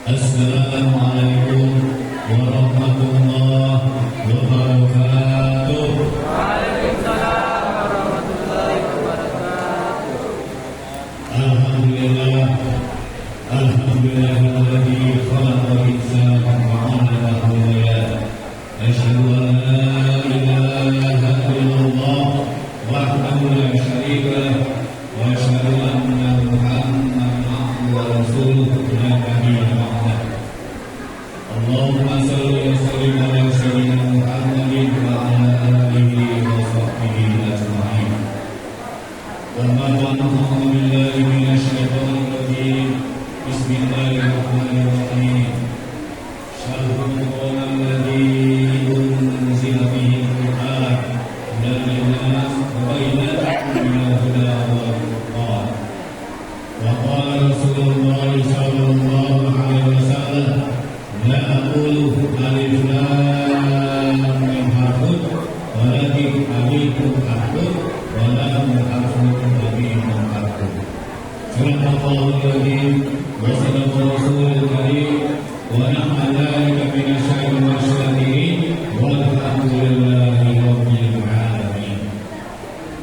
Assalamualaikum warahmatullahi wabarakatuh. Waalaikumsalam warahmatullahi wabarakatuh. Alhamdulillah, alhamdulillahilladzi khalaqal insana wa 'allamahu al-bayan. Asyhadu an la ilaha illallah wahdahu la syarika lah wa asyhadu anna Muhammadan abduhu wa rasuluhu la nabiyya ba'dah. Allahumma shalli wa sallim ala sayyidina Muhammadin wa ala alihi wa sahbihi ajma'in. Amma ba'du, a'udzu billahi minasy syaithanir rajim. Bismillahirrahmanirrahim. Syahrul Ramadan alladzi unzila fihi al-Qur'an hudan lin-nas wa bayyinatin minal huda wal furqan. Wa qala Rasulullah sallallahu alaihi wasallam, la aqulu alif lam mim harfun walakin alifun harfun wa lam harfun wa mim harfun. Sadaqallahul azim wa sadaqa rasulul karim wa nahnu dzalika minasyai'in wasyakirin walhamdulillahi rabbil alamin.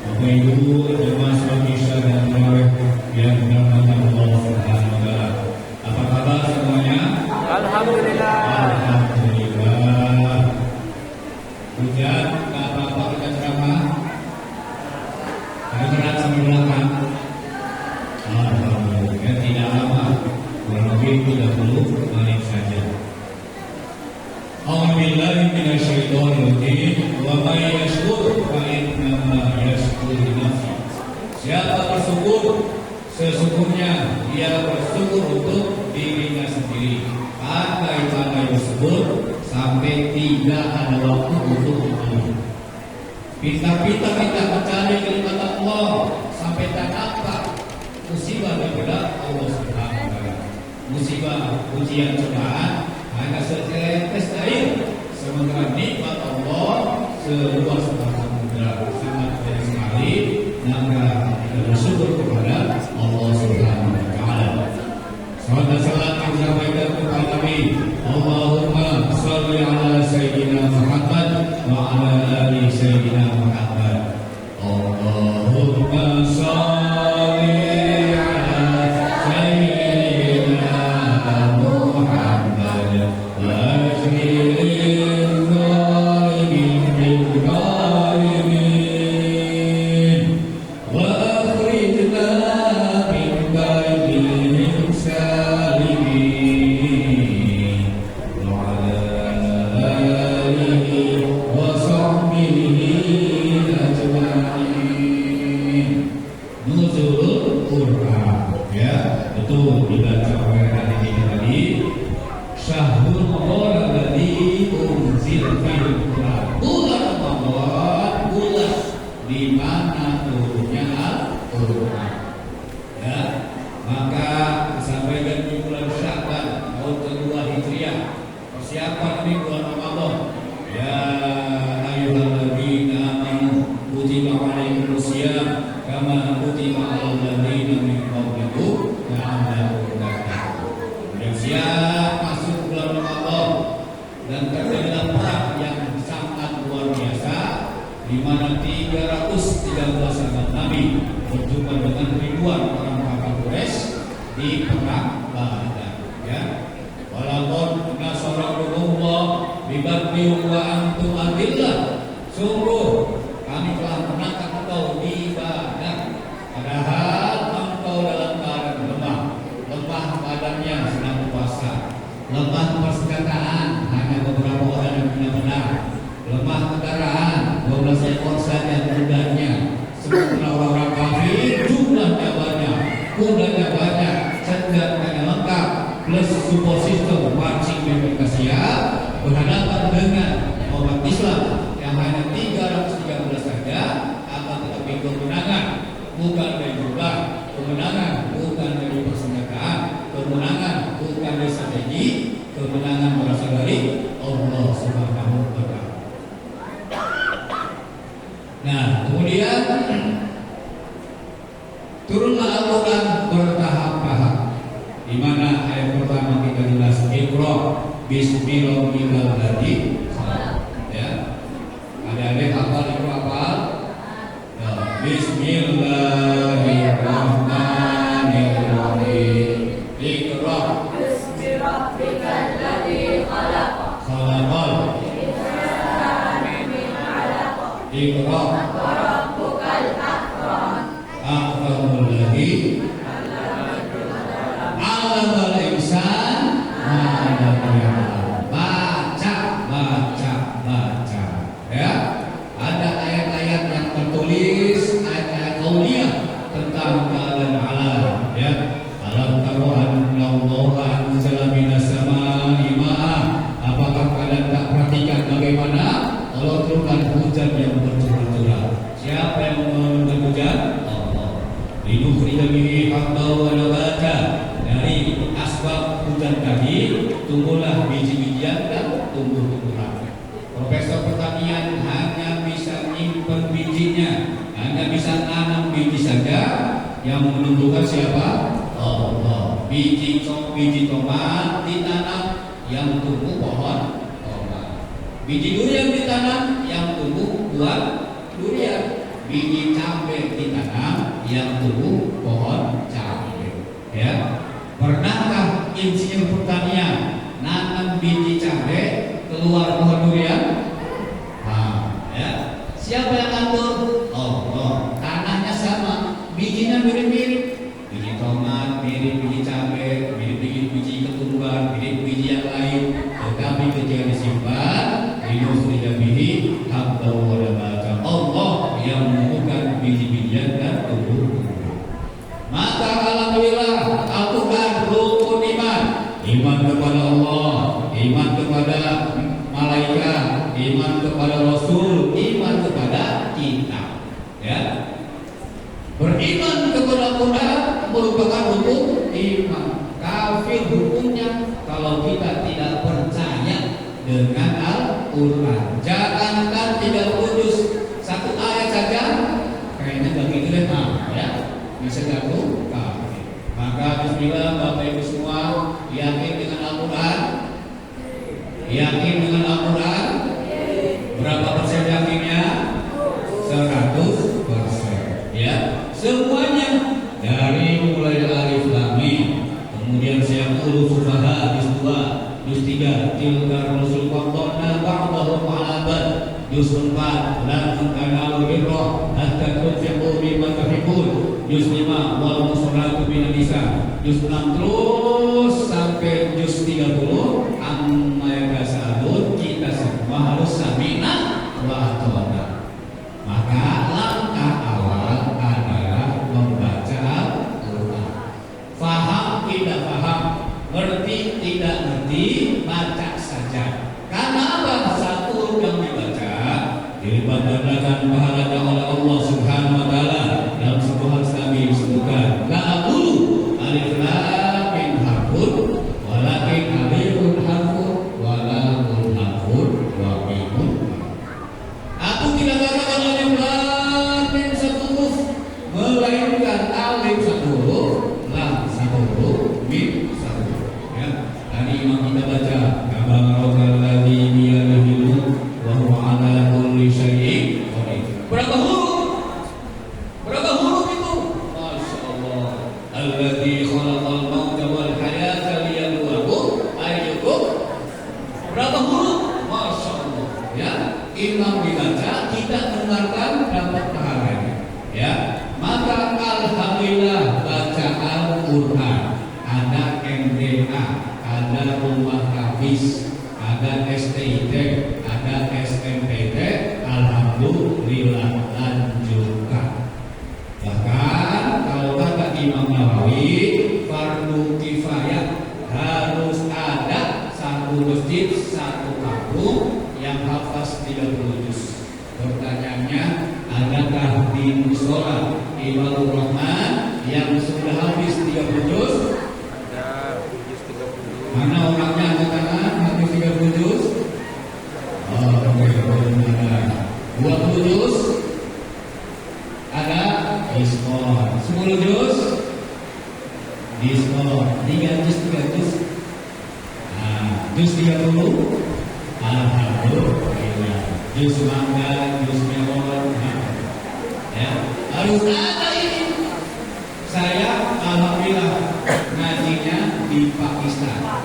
Bapak Ibu jemaah salat Isya dan tarawih yang dirahmati Allah Subhanahu wa taala. Apa kabar semuanya? Alhamdulillah. Alhamdulillah. Hujan, nggak apa-apa kita ceramah. Ada berat sampai belakang. Alhamdulillah, tidak lama, kurang lebih 30 menit saja. A'udzubillahi minasyaitonir rajim. Wa may yashkur fa innama yashkur li nafsi. Siapa bersyukur, sesungguhnya dia bersyukur untuk dirinya sendiri. Pandai-pandai bersyukur sampai tidak ada waktu untuk mengeluh. Pintar-pintar kita mencari kenikmatan Allah sampai tak nampak musibah daripada Allah Subhanahu wa taala. Musibah, ujian, cobaan hanya setetes air, sementara nikmat Allah seluas samudra. Sangat banyak sekali maka kita bersyukur kepada Allah Subhanahu wa taala. Salam dan salam yang disampaikan kepada Nabi. Allahumma shalli ala sayyidina Muhammad wa ala ali sayyidina Muhammad. Allahumma shalli ala sayyidina Muhammad wa ajmilil zalimin bil zalimin wa akhrijna min bainihim salimin wa ala alihi wa sahbihi ajma'in. Nuzulul Quran, ya, betul dibaca oleh hari ini tadi. Syahrul Ramadan alladzi unzila fihi Al-Quran. Bulan Ramadan, bulan di mana turunnya Al-Quran. Ya, maka disampaikan di bulan Sya'ban tahun kedua Hijriah. Persiapan di bulan Ramadan. Ya ayyuhalladzina amanu kutiba alaikumusiyam kama kutiba alal ladzina min qablikum la'allakum tattaqun. Yang siap masuk bulan Ramadan dan terjadilah perang yang sangat luar biasa, di mana 313 sahabat Nabi berjumpa dengan ribuan orang kafir Quraisy di perang Badar. Ya, walaupun nasarakumullah bibadri wa antum adillah, sungguh kami telah menangkap engkau di Badar, padahal engkau dalam keadaan lemah badannya sedang puasa, lemah persenjataan hanya beberapa orang yang benar-benar, lemah kendaraan 12 ekor saja kudanya, sementara orang kafir jumlahnya banyak, kudanya banyak, senjatanya lengkap, plus support system marching mereka siap berhadapan dengan umat Islam yang hanya 313 saja, akan tetapi kemenangan bukan dari jumlah, kemenangan bukan dari persenjataan, kemenangan bukan dari strategi, kemenangan berasal dari Allah Subhanahu wa taala. Nah, kemudian turunlah Al-Quran bertahap-tahap, di mana ayat pertama kita jelas Iqra bismillahirrahmanirrahim. Ya, adik-adik hafal Iqra hafal? Ya, bismillahirrahmanirrahim. Iqra bismi rabbikal ladzi khalaq. Khalaqal insana min 'alaq. Iqra wa rabbukal akram. Akramul ladzi 'allamal insan ma lam ya'lam. Baca. Ya, ada ayat-ayat yang tertulis, ayat-ayat qauliyah tentang keadaan alam. Ya, alam taro annallaha anzala minas samaa'i ma'an. Apakah kalian tak perhatikan bagaimana Allah turunkan hujan yang bercurah-curah? Siapa yang menurunkan hujan? Allah. Linukhrija bihi habban wa nabata. Dari asbab hujan tadi tumbuhlah biji-bijian dan tumbuh-tumbuhan. Profesor pertanian hanya bisa nyimpen bijinya, hanya bisa nanam biji saja. Yang menentukan siapa? Allah. Biji tomat ditanam, yang tumbuh pohon tomat. Biji durian ditanam, yang tumbuh buah durian. Biji cabai ditanam, yang tumbuh pohon cabai. Ya, pernahkah insinyur pertanian nanam biji cabai keluar pohon durian? Ya, siapa yang atur? Allah. Tanahnya sama, bijinya mirip-mirip. Biji tomat mirip biji cabai, mirip biji ketumbar, mirip biji yang lain. Tetapi ketika disimpan, dinukhrija bihi habban wa nabata. Allah yang menemukan biji-bijian dan tumbuh-tumbuhan. Maka alhamdulillah Al-Quran rukun iman. Iman kepada Allah, iman kepada malaikat, iman kepada Rasul, iman kepada kitab. Ya, beriman kepada Quran merupakan hukum iman. Kafir hukumnya kalau kita tidak percaya dengan Al-Quran. Jangankan tidak kudus, satu ayat saja kayaknya gak gitu deh. alhamdulillah Bapak Ibu semua yakin dengan Al-Quran? Yakin dengan Al-Quran? Berapa persen yakinnya? 100%. Ya, semuanya dari mulai alif lam mim, kemudian saya urus sufaha juz 2, juz 3 tilka rusul qaddana ba'dahum 'ala ba'd, juz 4 lan tanalu birra hatta tunfiqu mimma tuhibbun, juz 5 wal musallatu bin nisa, juz 6 terus sampai juz 30 amma yasalut. Kita semua harus sami'na wa ata'na. Maka langkah awal adalah membaca Al-Quran. Faham tidak faham, ngerti tidak ngerti, baca saja. Karena apa? Satu yang dibaca dilipat gandakan pahalanya oleh Allah Subhanahu wa taala. Dalam sebuah hadis Nabi disebutkan, la aqulu alif lam mim harfun walakin alifun harfun wa lamun harfun wa mimun. Aku tidak katakan alif lam mim satu huruf, melainkan alif satu huruf, lam satu huruf, mim satu huruf. Ya, tadi imam kita baca tabarakalladzī biyadihil mulk wa huwa 'ala kulli syai'in qadir. Berapa huruf? Berapa huruf itu? Masya Allah. Alladzi khalaqal mauta wal hayata liyabluwakum ayyukum. Berapa huruf? Masya Allah. Ya, imam dibaca, kita dengarkan, dapat pahalanya. Ya, maka alhamdulillah baca Al-Quran. Ada MDA, ada rumah hafiz, ada STIT, ada SMPT. Alhamdulillah, lanjutkan. Bahkan kalau kata Imam Nawawi, fardu kifayah, harus ada satu masjid, satu kampung yang hafaz 30 juz. Pertanyaannya, adakah di musola Ibadur Rahman yang sudah habis 30 juz? Ada juz 30. Mana orangnya angkat tangan habis 30 juz? Oh, oke, ada 20 juz? Ada diskon 10 juz? Diskon 3 juz, 3 juz. Nah, juz 30? Alhamdulillah. Juz mangga, juz melon, ya, harus ada ini. Saya alhamdulillah ngajinya di Pakistan.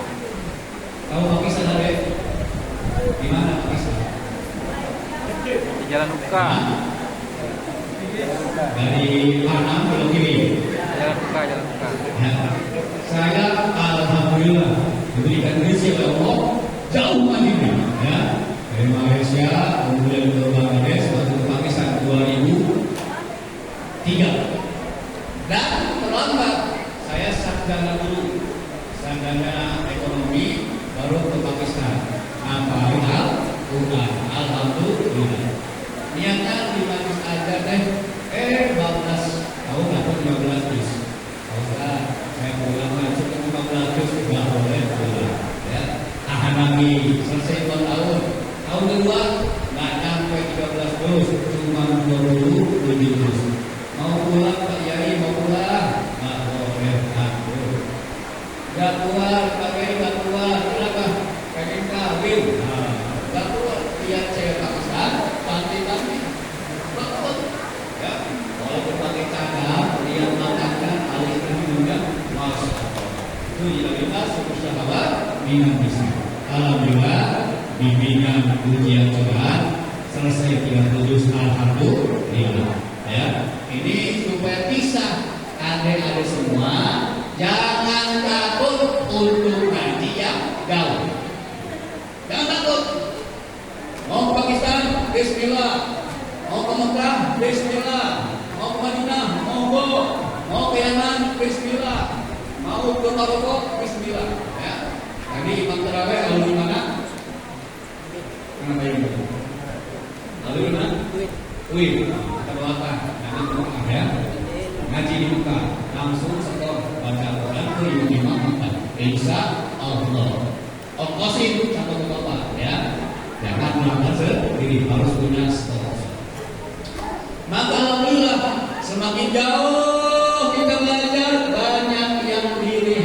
Tahu Pakistan ada? Di mana Pakistan? Di Jalan Uka. Dari kanan ke kiri. Jalan Uka, Jalan Uka. Ya. Saya alhamdulillah diberikan rezeki oleh Allah jauh madinah, ya, dari Malaysia kemudian ke Bangladesh, masuk ke Pakistan 2003. Dan terlambat saya sarjana dulu, sarjana ekonomi, baru ke Pakistan. Hafal Al-Quran, alhamdulillah. Niatnya 15 aja deh, 15 tahun atau 15 juz. Ustaz, saya pulang masuk ke 15 juz, nggak boleh pulang. Ya, tahan lagi, selesai 2 tahun. Tahun kedua, nggak nyampe 13 juz, cuma 27 juz. Mau pulang Pak Yai, mau pulang? Nggak boleh, takut. Nggak keluar, Pak Yai nggak keluar. Kenapa? Pengen kawin. Nggak keluar. Lihat saya Pakistan, panti-panti. Betul. Ya, walaupun pakai cadar, lihat makankan, aliskan juga, masya Allah. Itu kita syukur sahabat, minum bisa. Alhamdulillah, bimbingan ujian Quran selesai 30 juz, alhamdulillah. Ya, ini supaya bisa adik-adik semua jangan takut untuk ngaji yang jauh. Jangan takut. Mau ke Pakistan, bismillah. Mau ke Mekah, bismillah. Mau ke Madinah, monggo. Mau ke Yaman, bismillah. Mau ke Maroko, bismillah. Ya. Tadi Imam Tarawih lalu di mana? Kenapa ini? Lalu di mana? Wih, kita doakan. Nanti ke Mekah, ya. Ngaji di Mekah, langsung setor baca Quran ke Imam Mekah. Insya Allah. Ongkosin satu ke bapak, ya. Jangan melakukan sendiri, harus punya stok. Maka alhamdulillah semakin jauh kita belajar, banyak yang diri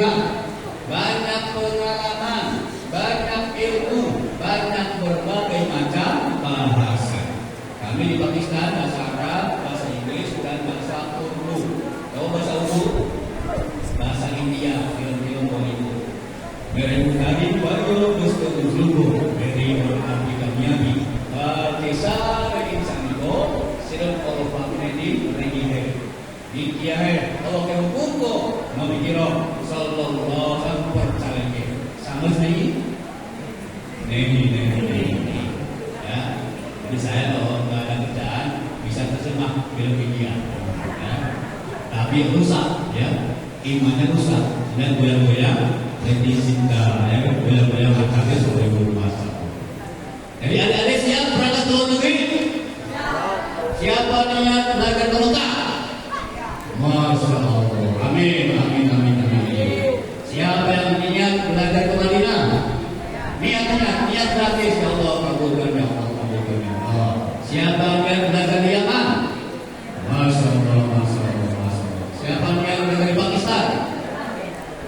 India film-film Bollywood. Mereka tadi bayo gusto ujlubo dari orang Miami. Desa insan itu silang kalau family regime. Ikia kalau hukum ko mamikiro sallallahu alaihi wasallam sama sekali. Nih. Ya, jadi saya kalau nggak ada kerjaan bisa terjemah film India. Ya. Tapi rusak, ya, imannya rusak dan goyang-goyang. Jadi cinta, ya, goyang-goyang matanya sudah bermasa. Jadi adik-adik siap berangkat ke luar negeri? Siapa niat belajar Mekah? Masya Allah. Amin. Siapa yang niat belajar ke Madinah? Niat gratis. Ya Allah kabulkan, ya Allah kabulkan, ya Allah. Siapa yang belajar di Yaman? Masya Allah. Siapa yang belajar di Pakistan?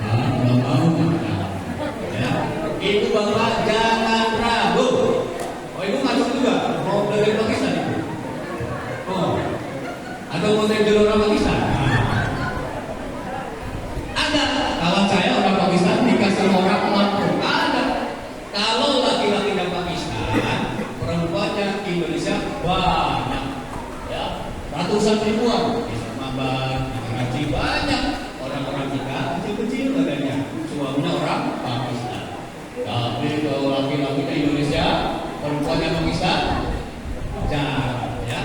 Belum mau. Ya. Itu Bapak jangan ragu. Oh, ibu masuk juga mau belajar di Pakistan itu? Oh, atau mau jadi orang Pakistan? Ada. Kawan saya orang Pakistan dikasih orang mampu. Ada. Kalau laki-laki dari Pakistan, perempuannya Indonesia banyak. Ya, ratusan ribuan. Islamabad, Karachi banyak. Orang-orang kita kecil-kecil badannya. Suaminya orang Pakistan. Tapi kalau laki-laki Indonesia, perempuannya Pakistan, jarang, ya.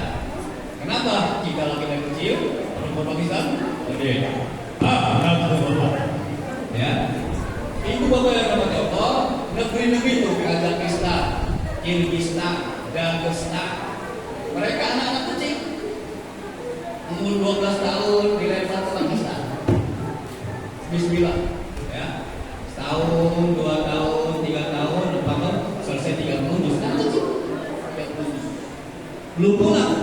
Kenapa? Jika laki-laki kecil, perempuan Pakistan, gede. Ya. Ibu bapak yang dapat Allah, negeri-negeri itu Kazakhstan, Kirgistan, Dagestan. Mereka anak-anak kecil, umur 12 tahun dilempar ke Pakistan. Bismillah, ya. Setahun, 2 tahun, 3 tahun, 4 tahun, selesai 3 tahun, anak kecil. Belum pulang.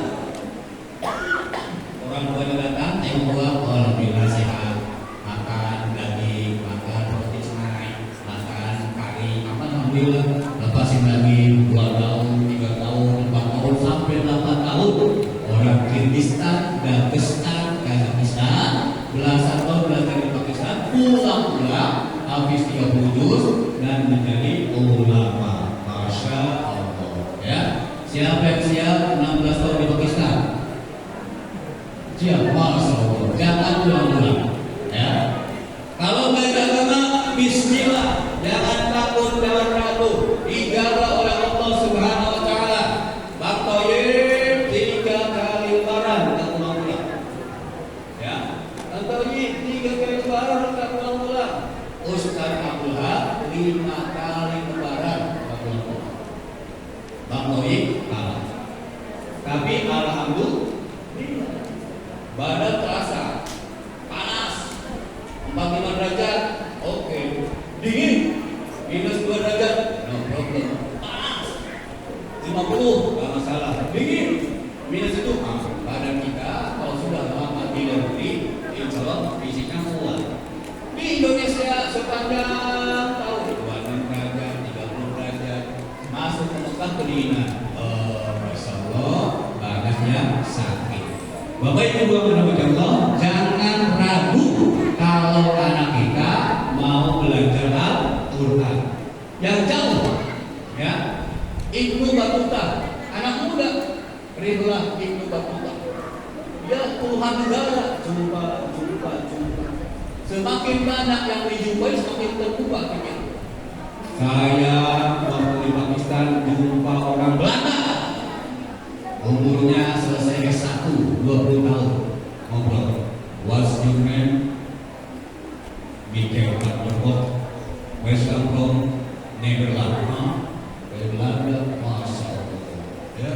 Orang tuanya datang, tengok alhamdulillah sehat, makan daging, makan roti canai, makan kari, alhamdulillah. Lepasin lagi 2 tahun, 3 tahun, 4 tahun sampai 8 tahun. Orang Kirgistan, Dagestan, Kazakhstan, belasan tahun belajar di Pakistan, pulang habis 30 juz dan menjadi ulama. Masya Allah. Ya, siapa yang siap 16 tahun di Pakistan? Siap, Masya Allah. Jangan pulang-pulang. Ya. Kalau belajar agama, bismillah. Jangan takut, jangan ragu. Dijaga oleh Allah Subhanahu Wa Taala. Baqayib 3 kali lebaran tak pulang-pulang. Ya. Baqayib 3 kali lebaran tak pulang-pulang. Ustaz Abdullah 5 kali lebaran tak pulang-pulang. Baqayib kalah. Tapi alhamdulillah badan terasa panas 45 derajat, oke. Dingin minus 2 derajat, no problem. Panas 50, gak masalah. Dingin minus itu, badan kita kalau sudah lama tidak beri, insya Allah fisiknya kuat. Di Indonesia sepanjang tahun 26 derajat, 30 derajat, masuk ke Mekah kedinginan. Masya Allah, badannya sakit. Bapak Ibu yang Allah, jangan ragu kalau anak kita mau belajar Al-Quran yang jauh, ya. Ibnu Battuta, anak muda, Ridwan Ibnu Battuta, dia puluhan negara, jumpa. Semakin banyak yang dijumpai, semakin terbuka pikiran. Saya waktu di Pakistan jumpa orang Belanda. Umurnya selesai S1, 20 tahun. Ngobrol. What's your name? Mikkel Katterpot. Where's come from? Nederland. Belanda, Masya Allah. Ya.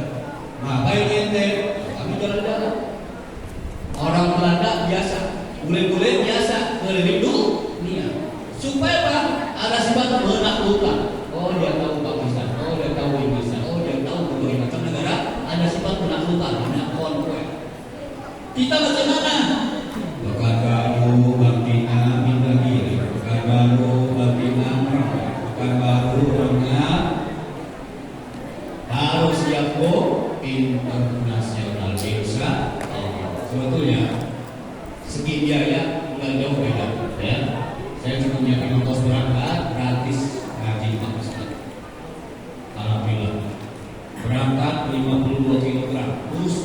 Nah, baik ente, kami jalan-jalan. Orang Belanda biasa, bule-bule biasa, keliling dunia. Supaya apa? Ada sifat menaklukkan. Oh, dia tahu Pakistan. Oh, dia tahu Indonesia. Oh, dia tahu berbagai macam negara. Ada sifat penaklukan, namanya konvoy. Kita bagaimana? Baru batina minta diri, baru batina baru siap go internasional desa. Sebetulnya segi biaya nggak jauh beda ya. Saya cuma nyiapin ongkos berangkat gratis haji Pak Ustaz. Alhamdulillah. Berangkat 52 kg terus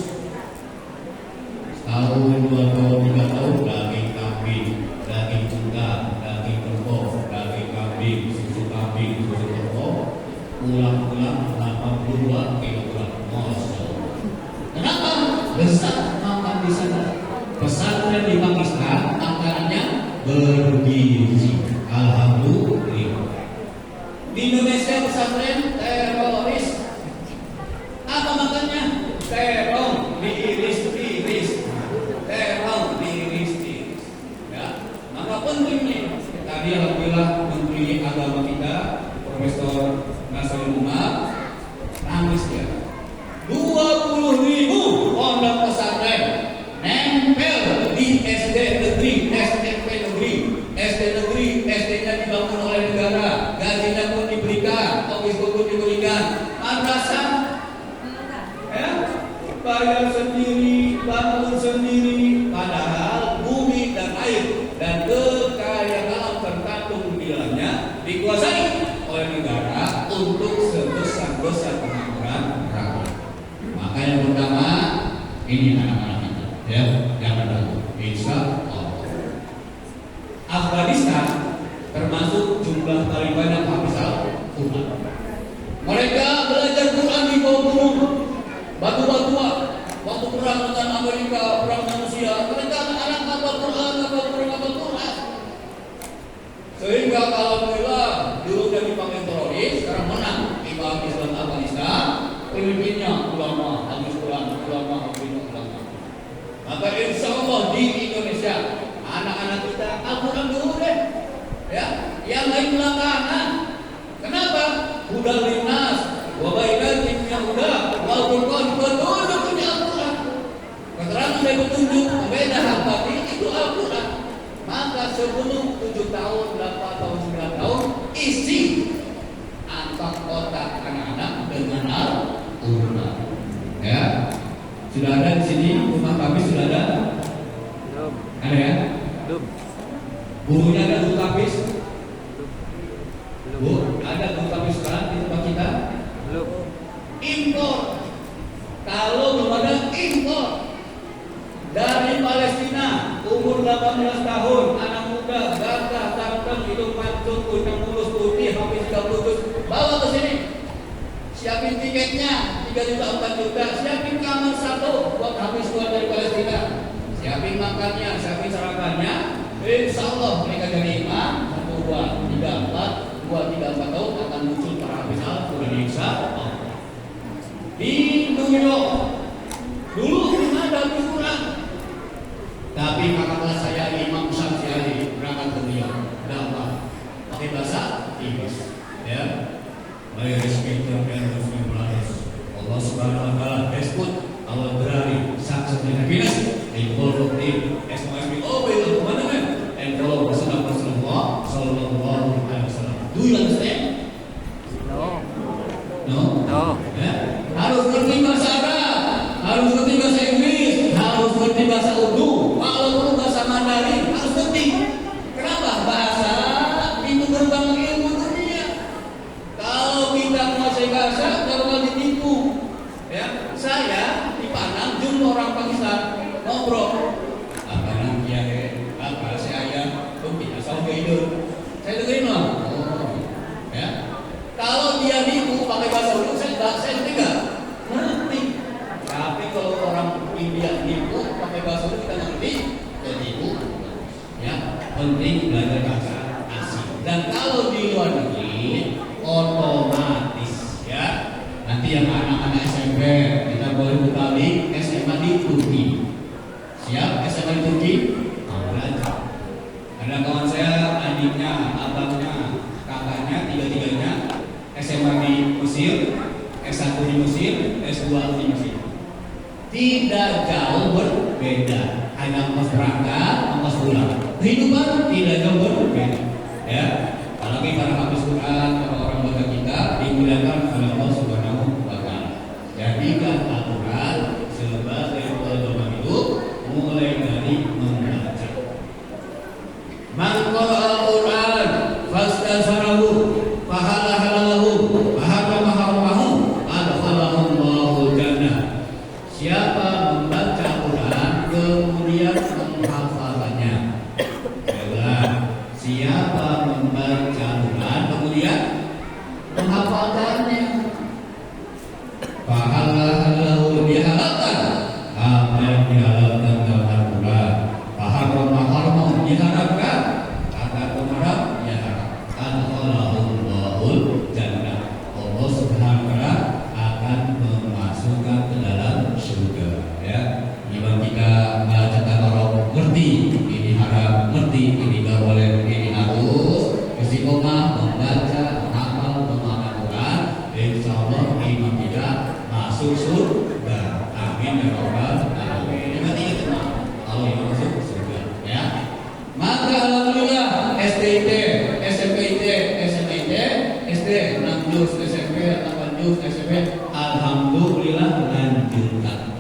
tahun 2 tahun 3 tahun daging kambing, daging kuda, daging kerbau, daging kambing, susu kerbau, pulang-pulang 82 kg. Masya Allah. Kenapa? Besar makan di sana. Pesantren di Pakistan makanannya bergizi. Alhamdulillah. Di Indonesia pesantren teroris. Apa makannya? Terong diiris-iris. Terong diiris-iris. Ya, maka penting nih. Tadi alhamdulillah Menteri Agama kita Profesor Nasrul Umar nangis ya. 20.000 pondok pesantren nempel di SD negeri, SMP negeri, SD negeri, SD-nya dibangun oleh negara, gajinya pun diberikan, office pun diberikan, madrasah, ya, bayar sendiri, bangun sendiri, padahal bumi dan air dan kekayaan alam terkandung di dalamnya dikuasai oleh negara untuk sebesar-besar kemakmuran rakyat. Maka yang pertama ini anak-anak kita, ya, jangan ragu, insya Allah. Afghanistan termasuk jumlah paling banyak hafizal Quran. Mereka belajar Quran di bawah gunung, batu-batuan. Waktu perang dengan Amerika, perang manusia, mereka anak-anak hafal Quran. Sehingga alhamdulillah dulu dari dipanggil teroris, sekarang menang di Pakistan, Afghanistan. Pemimpinnya ulama, habis ulama. Maka insya Allah di Indonesia anak-anak kita Al-Quran dulu deh, ya, yang lain belakangan. Kenapa? Hudal linnas, wabainatin yang udah, walaupun betul punya Al-Quran. Keterangan dari petunjuk beda hafati itu Al-Quran. Maka sebelum 7 tahun, 8 tahun, 9 tahun isi angkat otak anak-anak dengan Al-Quran. Ya, sudah ada di sini rumah kami sudah ada. Belum. Ada ya? Belum. Gurunya ada guru tapis. Belum. Bu, ada guru tapis sekarang di tempat kita. Belum. Impor. Kalau belum ada impor dari Palestina, umur 18 tahun, anak muda, gagah, ganteng, hidung mancung, kucing mulus putih, habis 30 juz, bawa ke sini. Siapin tiketnya 3 juta 4 juta, siapin kamar 1 buat habis keluar dari Palestina. Siapin makannya, siapin sarapannya. Insya Allah mereka jadi imam 1, 2, 3, 4 tahun akan muncul para habis Al-Quran Insya Allah. Di New York dulu belum ada Al-Quran, tapi kakak kelas saya Imam Syafi'i berangkat ke New York dapat pakai bahasa Inggris, ya. Ladies and gentlemen, Allah Subhanahu wa Ta'ala has put our brave success and happiness in all of them as long as we obey the commandment and follow Rasulullah Sallallahu Alaihi Wasallam. Do you understand? No. No. No. Ya? Harus ngerti bahasa Arab, harus ngerti bahasa Inggris, harus ngerti bahasa Urdu, walaupun bahasa Mandarin harus ngerti. Kenapa? Bahasa itu gerbang ilmu dunia. Kalau kita menguasai bahasa, tidak bakal ditipu. Ya, saya di Padang jumpa orang Pakistan ngobrol. Apa namanya? Apa saya tidak tahu hidup. Saya dengerin loh. Oh, ya. Kalau dia nipu pakai bahasa Urdu, saya tidak ngerti. Tapi kalau orang India nipu pakai bahasa Urdu kita ngerti, jadi nipu. Ya, penting belajar bahasa asing. Dan kalau di luar negeri otomatis, ya. Nanti yang anak-anak SMP kita boleh bekali SMA di Turki. Siap SMA di Turki? Mau belajar. Ada kawan saya, adiknya, abangnya, kakaknya, tiga-tiganya SMA di Mesir, S1 di Mesir, S2 di Mesir. Tidak jauh berbeda, hanya ongkos berangkat, ongkos pulang. Kehidupan tidak jauh berbeda. Ya, apalagi para hafiz Quran, para orang tua kita dimuliakan oleh Allah Subhanahu wa Ta'ala. Jadikan Al-Quran sebagai pedoman hidup mulai dari membaca. Al-Quran fastasarahu fahalahalahu faharamahu adkhalahullahu jannah. Siapa membaca Quran kemudian menghafalnya. Siapa membaca Quran kemudian menghafalkannya, fahalahalahu diharapkan apa yang diharapkan dalam Al-Quran, faharamahu diharapkan kata pemarah ya adkhalahullahu jannah. Allah Subhanahu wa taala akan memasukkan ke dalam surga. Ya, jika kita baca tabarok ngerti ini haram, ngerti ini gak boleh, ini harus istiqomah membaca, menghafal, memahami Quran. Insya Allah iman kita masuk surga. Amin ya rabbal alamin. Yang ketiga kalau iman masuk surga. Ya, maka alhamdulillah STIT, SMPIT, SMIT, SD 6 juz, SMP 8 juz, SMP alhamdulillah lanjutkan.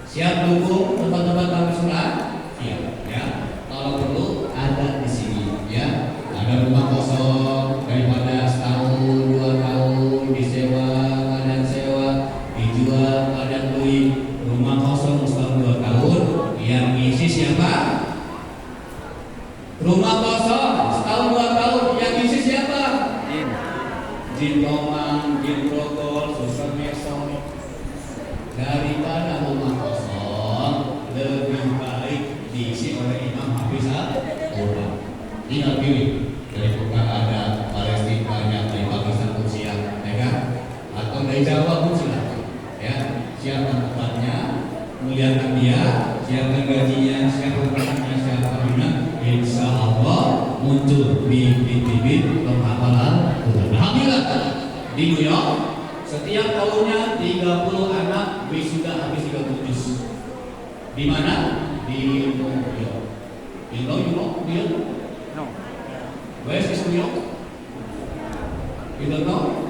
Siap dukung tempat-tempat kami surat? Siap ya. Kalau perlu ada di sini ya. Ada rumah kosong daripada setahun, 2 tahun disewa, kadang sewa, dijual, kadang beli. Rumah kosong setahun 2 tahun yang ngisi siapa? Rumah kosong setahun 2 tahun yang ngisi siapa? Jin. Jin Tomang, Jin Grogol, Suster Mesong. Daripada rumah kosong lebih baik diisi oleh Imam Hafiz Al-Quran. Tinggal pilih dari Quran ada Palestina banyak, dari Pakistan pun siap, ya kan? Atau dari Jawa pun silakan. Ya, siapkan tempatnya, muliakan dia, siapkan gajinya, siapkan anaknya, siapkan bina. Insya Allah muncul bibit-bibit penghafalan Quran. Alhamdulillah di New York setiap tahunnya 30 anak wisuda habis 30 juz. Di mana? Di New York. You know? No. Where is New York? You don't know?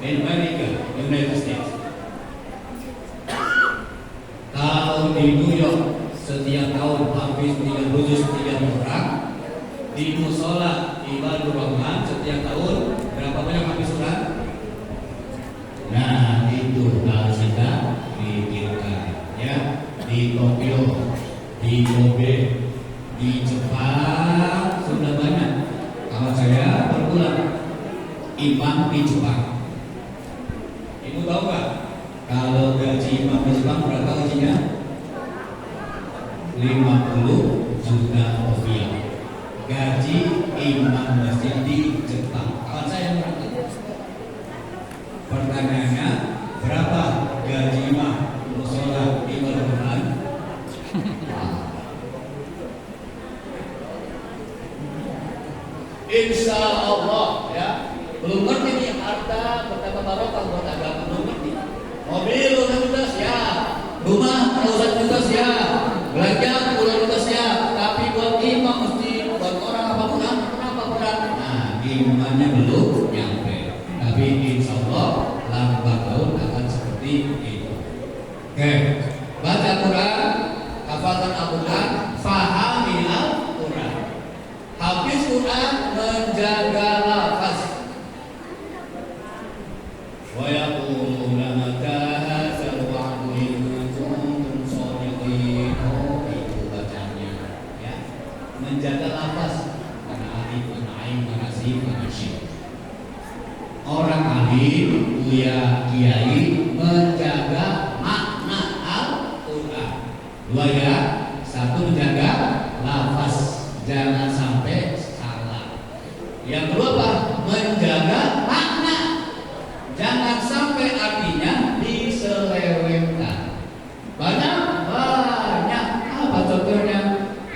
In America, United States. Kalau di New York setiap tahun habis 30 juz 3 orang. Di musola Ibadur Rahman setiap tahun berapa banyak habis Quran? Nah itu harus kita pikirkan ya. Di Tokyo, di Kobe, di Jepang sudah banyak. Kalau saya berpulang imam di Jepang. Ibu tahu nggak? Kalau gaji imam di Jepang berapa gajinya? 50 juta rupiah. Gaji imam masjid di Jepang. Kawan saya berarti. Pertanyaannya, berapa gaji imam musola di Quran? Insya Allah ya. Belum ngerti nih harta betapa barokah buat agama, belum ngerti. Mobil udah siap, rumah udah siap, belanja udah siap, tapi buat imam mesti buat orang apapun kenapa berat? Nah, imannya belum nyampe. Tapi insya Allah lambat laun akan seperti itu. Oke, baca Quran, hafalkan Al-Quran, fahami Al-Quran. Habis Quran menjaga lafaz. Wa yaquluna mata hadzal wa'du in kuntum shadiqin. Itu bacanya ya. Menjaga lafaz karena alif, ain, manasib, manasyid. Orang alim, buya, kiai menjaga makna Al-Quran. 2 ya, 1 menjaga lafaz, jangan sampai salah. Yang kedua apa? Menjaga makna, jangan sampai artinya diselewengkan. Banyak apa contohnya?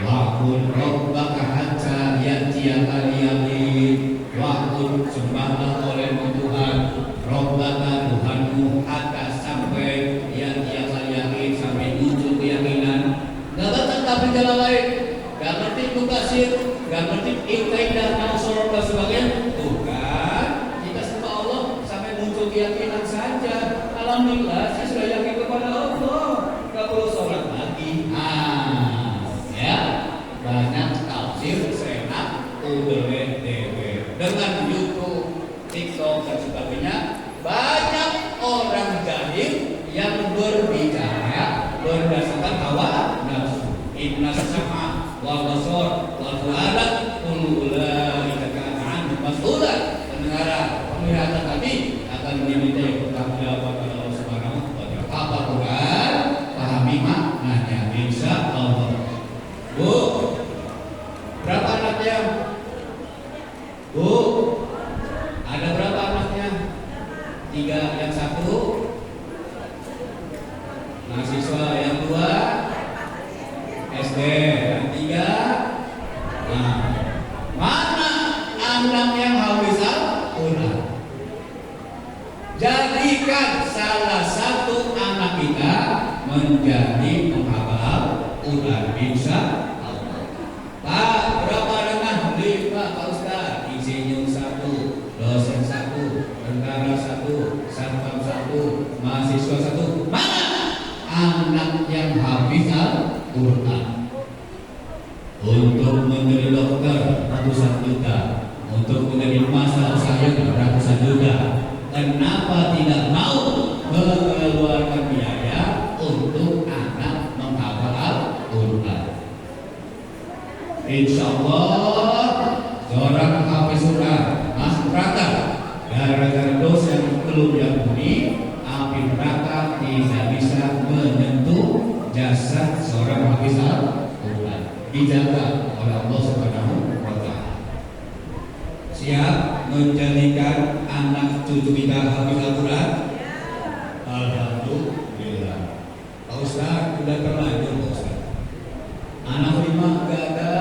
Wa'bud rabbaka hatta ya'tiyakal yaqin. Wa'bud sembahlah olehmu Tuhan, rabbaka Tuhanmu hatta sampai ya'tiyakal yaqin, sampai muncul keyakinan. Gak baca tapi jalan lain, gak ngerti mukasir, gak ngerti iqaidah, nasor dan sebagainya. Tuh kan, kita sembah Allah sampai muncul keyakinan saja. Alhamdulillah, saya sudah yakin kepada Allah, gak perlu sholat lagi. Ya, banyak tafsir senang inna sama wal basar wal fuada kullu ulaika kana anhu mas'ula. Pendengaran kami akan dimintai pertanggungjawaban oleh Allah Subhanahu wa taala. Apa Quran, pahami maknanya insyaallah. Bu, berapa anaknya? Bu, ada berapa anaknya? 3, yang 1 mahasiswa, yang 2 SD, yang 3 nah, mana anak yang hafiz Al-Quran? Jadikan salah satu anak kita menjadi penghafal Quran insyaallah. Pak, berapa dengan 5 Pak Ustaz? Insinyur 1, dosen 1, tentara 1, satpam 1, mahasiswa 1. Mana anak yang hafiz Al-Quran? Untuk menjadi dokter ratusan juta, untuk menjadi master saya ratusan juta. Kenapa tidak mau mengeluarkan biaya untuk anak menghafal Al-Quran? Insyaallah seorang hafiz Quran masuk neraka gara-gara dosa yang belum diampuni. Api neraka tidak bisa menyentuh jasad seorang hafiz Al-Quran. Dijaga oleh Allah Subhanahu wa taala. Siap menjadikan anak cucu kita hafiz Al-Quran? Alhamdulillah. Pak Ustaz sudah terlanjur Pak Ustaz. Anak 5 enggak ada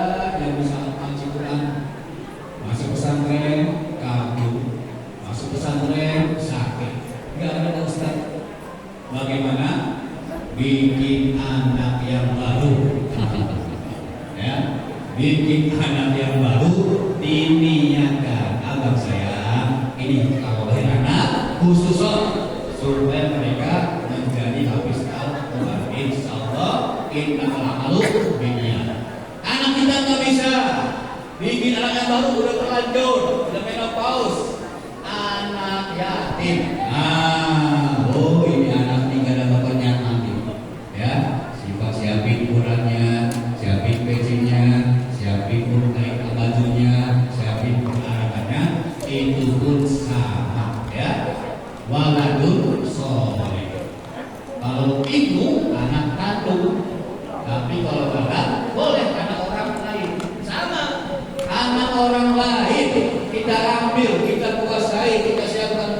yang bisa ngaji Quran. Masuk pesantren kabur, masuk pesantren sakit. Enggak ada Pak Ustaz. Bagaimana? Bikin anak yang baru. Ya, bikin anak yang baru, diniatkan abang saya ini kalau lahir anak khusus supaya mereka menjadi hafiz Al-Quran insyaallah. Innamal a'malu binniyat. Anak kita nggak bisa bikin anak yang baru, udah terlanjur, udah menopause, anak yatim. Oh ini anak tinggal ada bapaknya nanti ya, siapin Qurannya, siapin pecinya, siapin kain bajunya, siapin peralatannya. Itu pun sama ya, waladun soleh. Kalau ibu anak kandung, tapi kalau bapak boleh anak orang lain. Sama anak orang lain kita ambil, kita kuasai, kita siapkan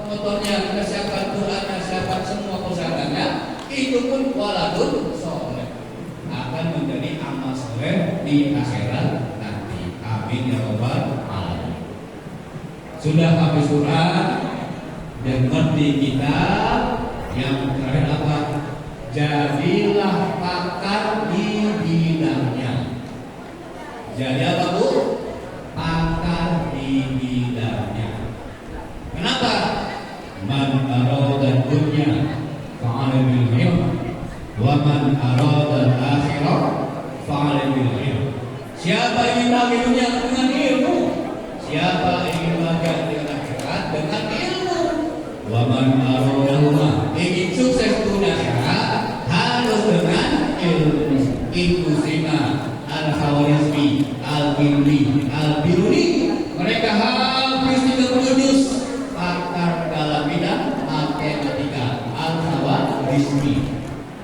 motornya, kita siapkan Qurannya, siapkan semua persyaratannya. Itu pun waladun soleh akan menjadi amal soleh di akhirat nanti. Amin ya rabbal alamin. Sudah habis Quran dan ngerti kitab, yang terakhir apa? Jadilah pakar di bidangnya. Jadi apa Bu? Pakar di bidangnya. Kenapa? Man arada dunya fa'ala bil ilm wa man arada al-akhirah fa'ala bil ilm. Siapa ingin bahagia dunia dengan ilmu? Siapa ingin bahagia dengan akhirat dengan ilmu? Wa man arada ingin sukses dunia akhirat harus dengan ilmu. Ibnu Sina, Al-Khawarizmi, Al-Bindi, Al-Biruni, mereka hafiz 30 juz, pakar dalam bidang matematika. Al-Khawarizmi,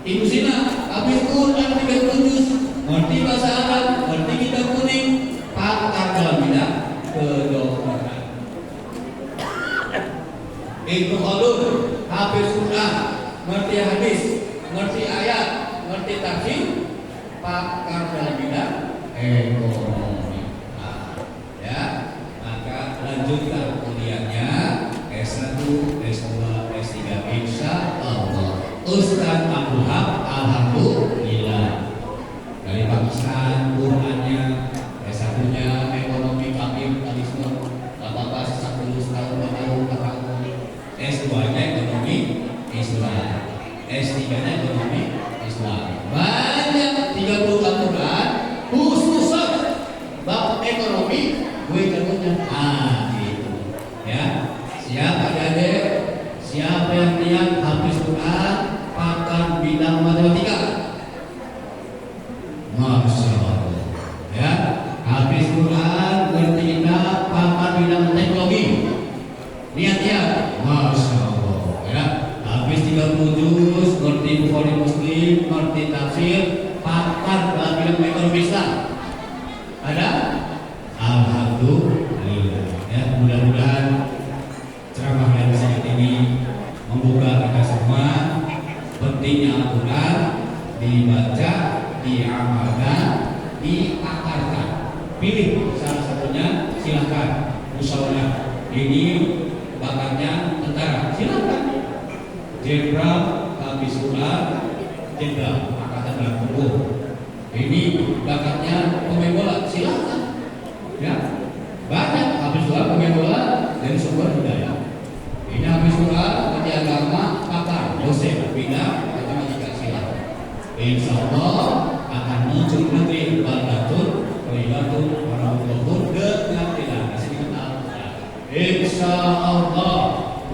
Ibnu Sina hafiz Quran 30 juz, ngerti bahasa Arab, ngerti kitab kuning, pakar dalam bidang kedokteran. Ibnu Khaldun hafiz Quran, ngerti hadis, ngerti ayat, ngerti tafsir, pakar dalam bidang ekonomi. Ya, maka lanjutkan kuliahnya S1, S2, S3 insyaallah. Ustaz Abdul Haq alhamdulillah dari Pakistan, Qurannya, S1-nya ekonomi kapitalisme, apa-apa sesat lulus tahun 2 tahun, S2-nya ekonomi Islam, S3-nya ekonomi Islam. Banyak 30 Al-Quran khusus bab ekonomi, gue contohnya. Gitu ya. Siapa adik-adik? Siapa yang niat habis Quran pakar bidang matematika? Masya Allah. Ya, habis Quran bertindak pakar bidang teknologi. Niat-niat, Masya Allah. Ya, habis 30 juz, ngerti Bukhari Muslim, ngerti tafsir, pakar dalam bidang ekonomi Islam. Ada? Alhamdulillah. Ya, mudah-mudahan ceramah yang sangat ini membuka kita semua pentingnya Al-Quran dibaca, diamalkan, diakarkan. Pilih salah satunya, silakan musyawarah. Ini bakatnya tentara, silakan. Jenderal habis Quran, jenderal angkatan dalam tubuh. Ini bakatnya pemain bola, silakan. Ya, banyak habis Quran pemain bola dari sumber budaya. Ini habis Quran, ngerti agama, pakar, dosen, bidang matematika, silakan. Insya Allah akan muncul negeri baldatun, qaribatun, warahmatullahi dengan tidak kasih dikenal. Insya Allah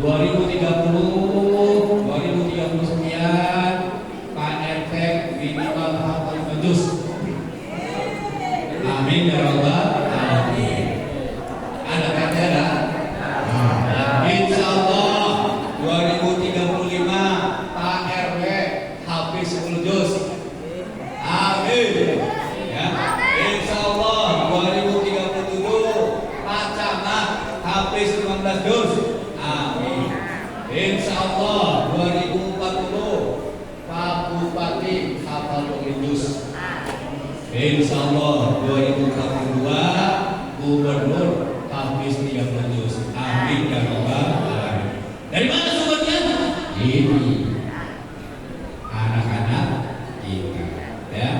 2030, 2030 sekian, Pak RT minimal hafal juz. Amin ya rabbal alamin. Ada kata Insya Allah 2035 Pak RW habis 10 juz. Amin. Ya. Insya Allah 2037 Pak Camat habis 15 juz. Amin. Insya Allah 2040 Pak Bupati hafal 20 juz. Insya Allah 2042 Gubernur habis 30 juz. Amin ya rabbal alamin. Dari mana sumbernya? Ini anak-anak kita. Ya,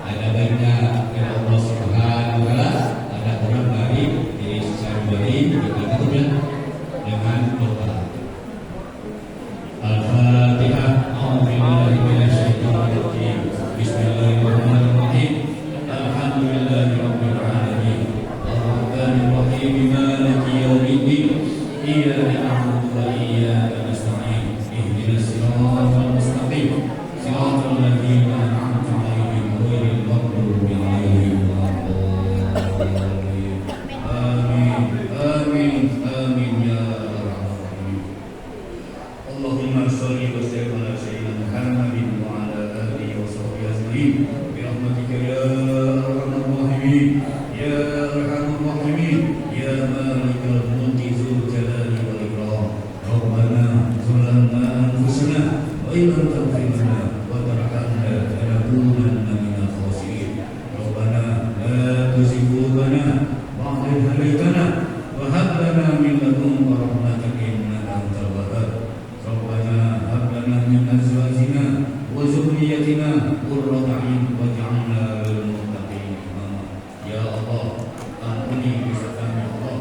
ada banyak ya Allah Subhanahu wa taala. Ada orang baik di secara baik kita tutup ya dengan doa. Al-Fatihah. A'udzubillahi minasyaitonir rajim. Bismillahirrahmanirrahim. Alhamdulillahirabbil alamin. Ar-Rahmanir Rahim. Maliki yaumiddin. Iyyaka na'budu wa iyyaka nasta'in. Ihdinas siratal mustaqim. Siratal ladzina an'amta 'alaihim ghairil maghdubi 'alaihim waladdallin. Amin. Amin. Amin ya rabbal alamin. Allahumma shalli wa sallim ala sayyidina Muhammadin wa ala alihi wa sahbihi ajma'in. Bi rahmatika ya arhamar rahimin. Ya arhamar rahimin. Ya malikal mulki dzul jalali wal ikram. Rabbana zalamna anfusana wa in lam taghfir lana wa tarhamna lanakunanna minal khasirin. Rabbana la tuzigh qulubana ba'da idh hadaytana wa hab lana min ladunka rahmatan innaka antal wahhab. Rabbana hab lana min azwajina wa dhurriyyatina qurrata a'yun waj'alna lil muttaqin imama. Ya Allah, ampuni dosa kami Allah,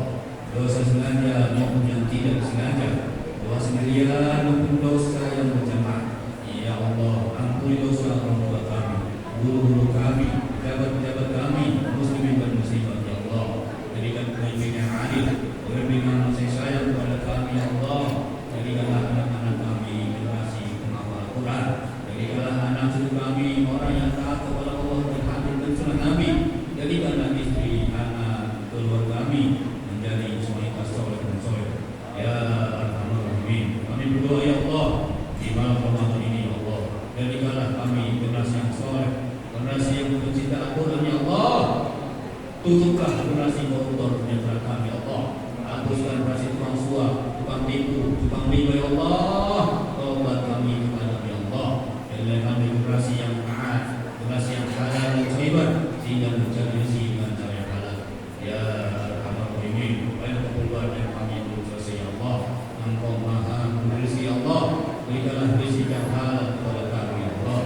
dosa sengaja maupun yang tidak sengaja, dosa sendirian maupun dosa yang berjamaah. Ya Allah, ampuni dosa orang tua kami, guru-guru kami, pejabat-pejabat kami, muslimin dan muslimat. Ya Allah, jadikan pemimpin yang adil, berikan kasih sayang kepada kami. Ya Allah, jadikanlah anak-anak kami generasi penghafal Quran, jadikanlah anak cucu kami orang yang taat kepada Allah dan hadir dan sunnah Nabi. Jadikanlah istri, anak, keluarga kami menjadi wanita soleh dan soleh. Ya Arhamar Rahimin. Kami berdoa ya Allah di malam Ramadan ini ya Allah. Jadikanlah kami generasi yang soleh, generasi yang mencinta Al-Quran ya Allah. Tutuplah generasi koruptor di antara kami ya Allah. Hapuskan generasi tukang suap, tukang tipu, tukang riba ya Allah. Taubat kami kepada ya Allah. Jadilah kami generasi yang taat, generasi yang halal dan thayyiban, sehingga mencari rezeki dengan cara yang halal. Ya Arhamar Rahimin. Banyak keperluan yang kami belum selesai ya Allah. Engkau Maha memberi rezeki ya Allah. Berikanlah rezeki yang halal kepada kami ya Allah.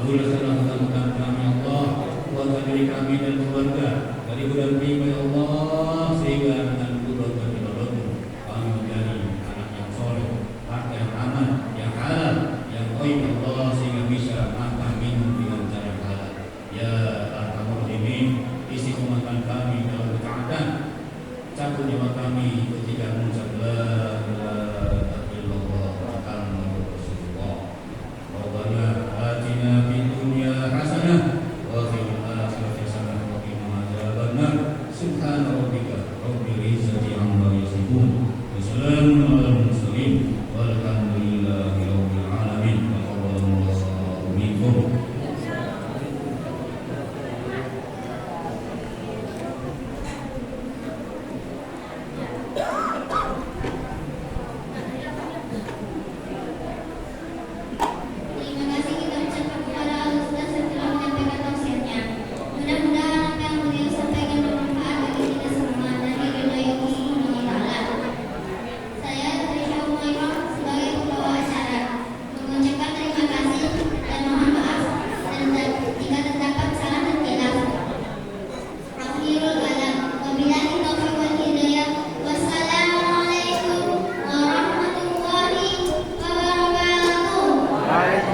Luruskanlah hutang-hutang kami ya Allah. Kuatkan diri kami dan keluarga dari godaan riba ya Allah, sehingga dengan qudrat dan ibadatmu kami menjadi anak yang soleh, harta yang aman, yang halal, yang thayyib ya Allah, sehingga bisa makan minum dengan cara yang halal. Ya Arhamar Rahimin. Istiqomahkan kami dalam ketaatan, cabut nyawa kami ketika mengucap la ilaha illallah Muhammadur Rasulullah. Rabbana atina fid dunya hasanah wa fil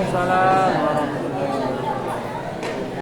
Waalaikumsalam warahmatullahi